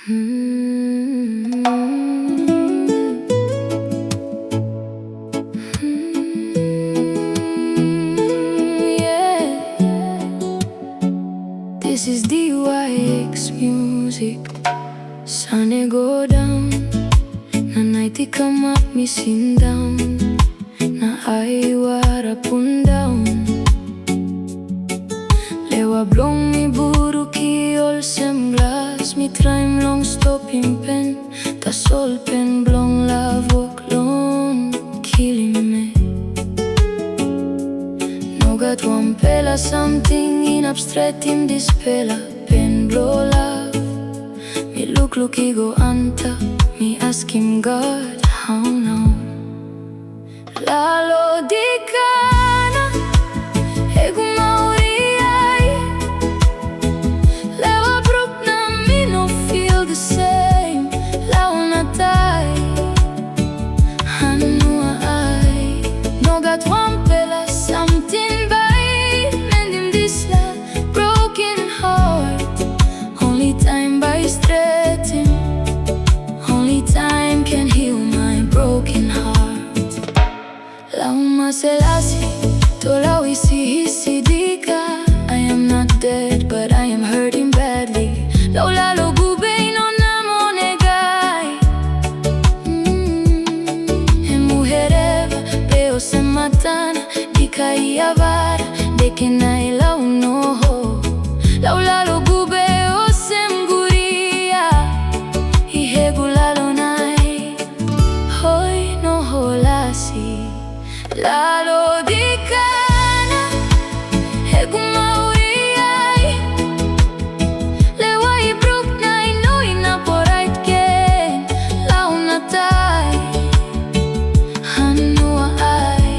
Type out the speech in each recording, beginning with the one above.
Yeah. This is DE.Y.EX music. Sun it go down, na night it come up me sing down, na I wara pun down. Lewa blong mi Buruk all sem glas, mi traim long stopping pen, ta sol pen blong love walk long killing me. Något one pela something in abstract in this pela pen blow love. Me look ego anta, me ask him God how now. Lalo Dikana, ego mauriai. Lewa Buruk na me no feel the same. Lao na tai, hanua ai. No got one pela something by mending this la broken heart. Only time by stretching, only time can heal my broken heart. Lauma selasi, tola wisi hisi dika. I am not dead, but I am hurting badly. Lalo gubei no namonegai. E mujereva, peo se matana. Dika iavara, de que naila un ojo. Lalo gubei o sem guria. I hegulalo nai, hoy no holasi. Lalo Dikana, ego mauriai. Lewa Buruk na inui na porait ken. Lao na tai, hanua ai.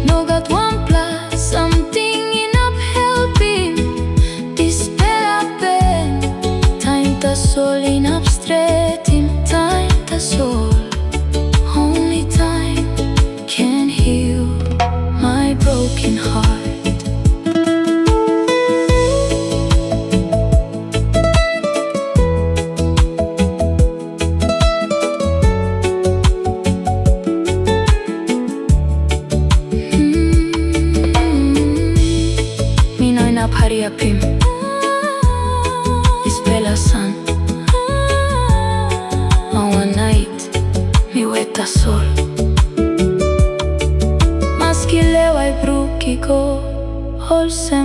No got one plus something in up helping this pela pen. Time ta sol in abstract in time ta sol. Only time can heal my broken heart. Minoy na pariapim, ispela san. One night, mi weta sol. Maski Lewa Buruk iko all sem